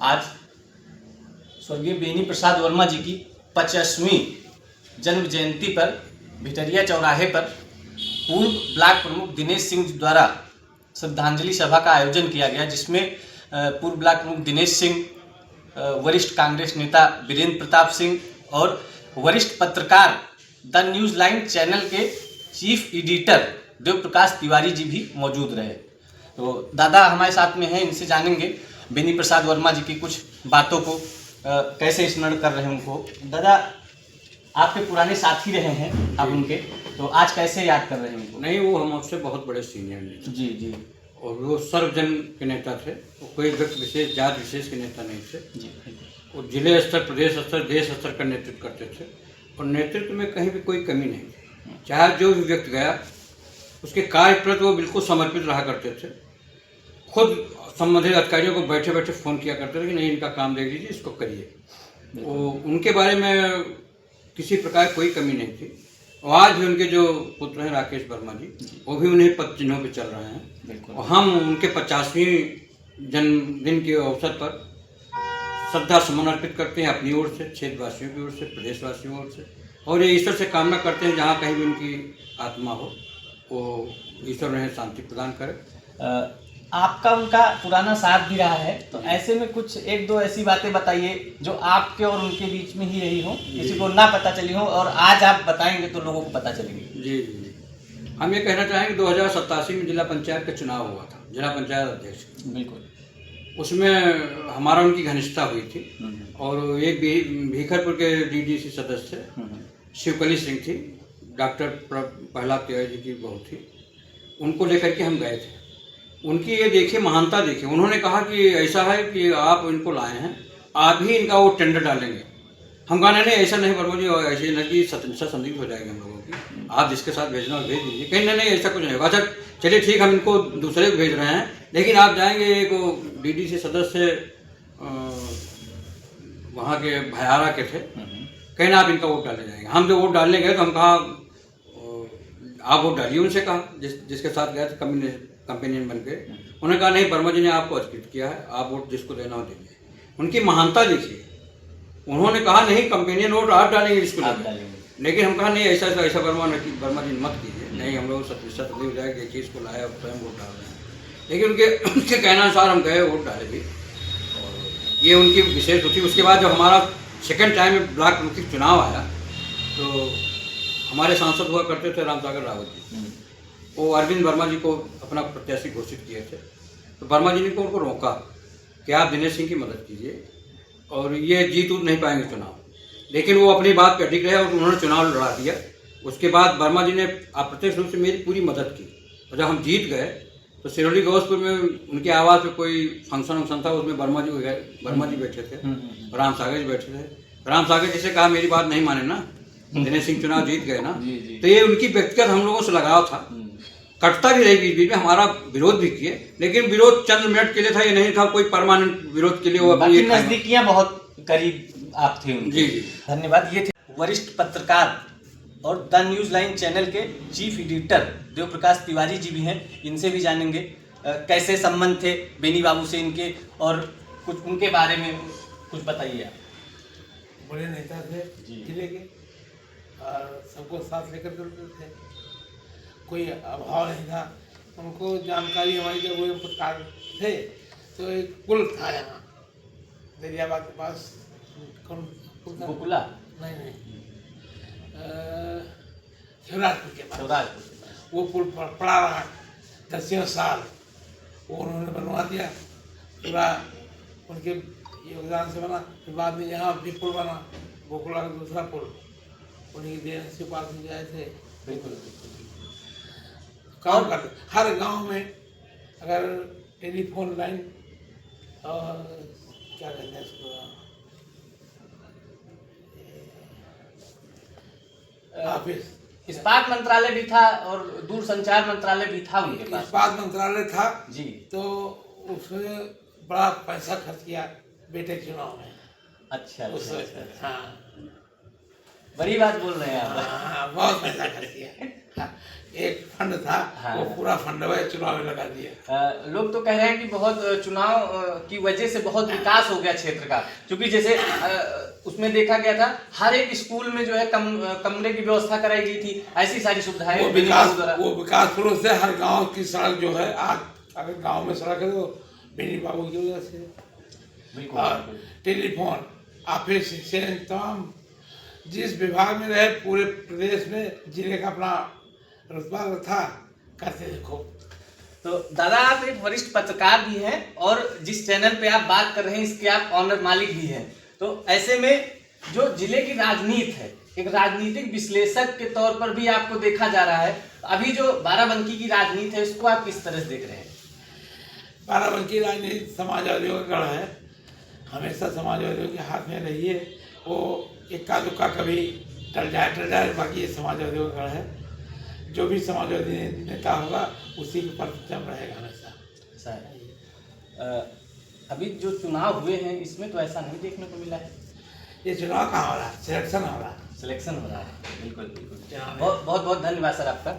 आज स्वर्गीय बेनी प्रसाद वर्मा जी की 50वीं जन्म जयंती पर भिटरिया चौराहे पर पूर्व ब्लॉक प्रमुख दिनेश सिंह जी द्वारा श्रद्धांजलि सभा का आयोजन किया गया, जिसमें पूर्व ब्लॉक प्रमुख दिनेश सिंह, वरिष्ठ कांग्रेस नेता वीरेंद्र प्रताप सिंह और वरिष्ठ पत्रकार द न्यूज़ लाइन चैनल के चीफ एडिटर देव प्रकाश तिवारी जी भी मौजूद रहे। तो दादा हमारे साथ में हैं, इनसे जानेंगे बेनी प्रसाद वर्मा जी की कुछ बातों को, कैसे स्मरण कर रहे हैं उनको। दादा आपके पुराने साथी रहे हैं आप उनके, तो आज कैसे याद कर रहे हैं उनको? नहीं, वो हम आपसे बहुत बड़े सीनियर नेता जी जी। और वो सर्वजन के नेता थे। वो कोई व्यक्ति विशेष, जात विशेष के नेता नहीं थे जी। वो जिले स्तर, प्रदेश स्तर, देश स्तर का नेतृत्व करते थे और नेतृत्व में कहीं भी कोई कमी नहीं थी। चाहे जो भी व्यक्ति गया उसके कार्य प्रति वो बिल्कुल समर्पित रहा करते थे। खुद संबंधित अधिकारियों को बैठे बैठे फ़ोन किया करते थे कि नहीं, इनका काम देख लीजिए, इसको करिए। वो उनके बारे में किसी प्रकार कोई कमी नहीं थी। और आज भी उनके जो पुत्र हैं राकेश वर्मा जी, वो भी उन्हीं पद चिन्हों पर चल रहे हैं। और हम उनके 50वीं जन्मदिन के अवसर पर श्रद्धा सुमन अर्पित करते हैं अपनी ओर से, क्षेत्रवासियों की ओर से, प्रदेशवासियों की ओर से, और ये ईश्वर से कामना करते हैं जहाँ कहीं भी उनकी आत्मा हो वो ईश्वर उन्हें शांति प्रदान करे। आपका उनका पुराना साथ भी रहा है, तो ऐसे में कुछ एक दो ऐसी बातें बताइए जो आपके और उनके बीच में ही रही हो, किसी को ना पता चली हो, और आज आप बताएंगे तो लोगों को पता चलेगी। जी जी, हम ये कहना चाहेंगे 2087 में जिला पंचायत का चुनाव हुआ था, जिला पंचायत अध्यक्ष। बिल्कुल। उसमें हमारा उनकी घनिष्ठता हुई थी और एक भीखरपुर के डीडीसी सदस्य शिवकली सिंह थी, डॉक्टर प्रहलाद तिवारी जी की बहू थी, उनको लेकर के हम गए थे। उनकी ये देखिए महानता देखिए, उन्होंने कहा कि ऐसा है कि आप इनको लाए हैं, आप ही इनका वो टेंडर डालेंगे। हम कहा नहीं ऐसा नहीं वर्मा जी, ऐसे नहीं कि संदिग्ध हो जाएगी हम लोगों की, आप जिसके साथ भेजना हो भेज दीजिए। कहीं नहीं ऐसा कुछ नहीं होगा। अच्छा चलिए ठीक, हम इनको दूसरे को भेज रहे हैं, लेकिन आप जाएंगे एक डीडीसी सदस्य वहाँ के भयारा के थे, कहीं ना आप इनका वोट डालने जाएंगे। हम जो वोट डालने गए तो हम कहा आप वोट डालिए, उनसे कहा जिसके साथ गए थे कंपेनियन बन के। उन्होंने कहा नहीं, वर्मा जी ने आपको अधिकृत किया है, आप वोट जिसको देना हो दीजिए। उनकी महानता देखिए, उन्होंने कहा नहीं कंपेनियन वोट आप डालेंगे जिसको डालेंगे। लेकिन हम कहा नहीं ऐसा वर्मा जी मत कीजिए, नहीं हम लोग सत हो जाएगा, देखिए इसको लाया और स्वयं वोट डाल रहे हैं। लेकिन उनके कहना अनुसार हम गए, वोट डाले भी, और ये उनकी विशेष होती। उसके बाद जब हमारा सेकेंड टाइम में ब्लॉक प्रमुख चुनाव आया तो हमारे सांसद हुआ करते थे रामसागर रावत जी, वो अरविंद वर्मा जी को अपना प्रत्याशी घोषित किए थे। तो वर्मा जी ने उनको रोका कि आप दिनेश सिंह की मदद कीजिए और ये जीत उत नहीं पाएंगे चुनाव, लेकिन वो अपनी बात पर अडिग रहे और उन्होंने चुनाव लड़ा दिया। उसके बाद वर्मा जी ने अप्रत्यक्ष रूप से मेरी पूरी मदद की, और जब हम जीत गए तो सिरोली गौसपुर में उनके आवास पे कोई फंक्शन था, उसमें वर्मा जी बैठे थे, राम सागर जी बैठे थे। राम सागर जी से कहा मेरी बात नहीं माने ना, दिनेश सिंह चुनाव जीत गए ना। तो ये उनकी व्यक्तिगत हम लोगों से लगाव था, कटता भी रही बीच में, हमारा विरोध भी किए, लेकिन विरोध चंद मिनट के लिए था, ये नहीं था कोई परमानेंट विरोध के लिए। वो अपनी नजदीकियां बहुत करीब आप थे उनके। जी जी, धन्यवाद। ये थे वरिष्ठ पत्रकार और द न्यूज़ लाइन चैनल के चीफ एडिटर देव प्रकाश तिवारी जी भी हैं, इनसे भी जानेंगे कैसे संबंध थे बेनी बाबू से इनके, और कुछ उनके बारे में कुछ बताइए आप। बड़े नेता थे जिले के, और सबको साथ लेकर चलते थे, कोई अभाव नहीं था। उनको जानकारी हमारी, जब वो पत्रकार थे तो एक पुल था यहाँ दरियाबाद के पास, गोकुला नहीं शिवराजपुर के पास, वो पुल पड़ा रहा 10 साल, वो उन्होंने बनवा दिया, पूरा उनके योगदान से बना। फिर बाद में यहाँ भी पुल बना, गोकुला का दूसरा पुल, उन्हीं की देन से पास में जाए थे। बिल्कुल काम करते हर गांव में, अगर टेलीफोन लाइन और क्या कहते हैं इसको, ऑफिस, इस्पात मंत्रालय भी था और दूर संचार मंत्रालय भी था उनके पास। इस्पात मंत्रालय था जी, तो उसमें बड़ा पैसा खर्च किया बेटे चुनाव में। अच्छा। हाँ, बड़ी बात बोल रहे हैं आप। हाँ, बहुत पैसा खर्च किया। हाँ, एक फंड था, हाँ। वो पूरा फंड वह चुनाव में लगा दिया। लोग तो कह रहे हैं कि बहुत चुनाव की वजह से बहुत विकास हो गया क्षेत्र का, क्योंकि जैसे उसमें देखा गया था हर एक स्कूल में जो है कमरे की व्यवस्था कराई गई थी, ऐसी सारी सुविधाएं वो विकास पुरुष से हर गांव की सड़क जो है, आज अगर गांव में सड़क है तो बेनी बाबू की वजह से। बिल्कुल, और बिल्कुल। टेलीफोन, ऑफिस से तमाम जिस विभाग में रहे पूरे प्रदेश में जिले का अपना रुतबा था, करते देखो। तो दादा आप एक वरिष्ठ पत्रकार भी हैं और जिस चैनल पे आप बात कर रहे हैं इसके आप ऑनर मालिक भी हैं, तो ऐसे में जो जिले की राजनीति है, एक राजनीतिक विश्लेषक के तौर पर भी आपको देखा जा रहा है, अभी जो बाराबंकी की राजनीति है उसको आप किस तरह से देख रहे हैं? बाराबंकी राजनीति समाजवादियों का गढ़ है, हमेशा समाजवादियों के हाथ में रही है। वो इक्का दुक्का कभी टल जाए, बाकी ये समाजवादियों का गढ़ है। जो भी समाजवादी नेता होगा उसी के पर जम रहेगा हमेशा। ऐसा है। अभी जो चुनाव हुए हैं इसमें तो ऐसा नहीं देखने को मिला है। ये चुनाव कहाँ हो रहा है, सिलेक्शन हो रहा है। सिलेक्शन हो रहा है। बिल्कुल बिल्कुल। चुनाव है। बहुत बहुत धन्यवाद सर आपका।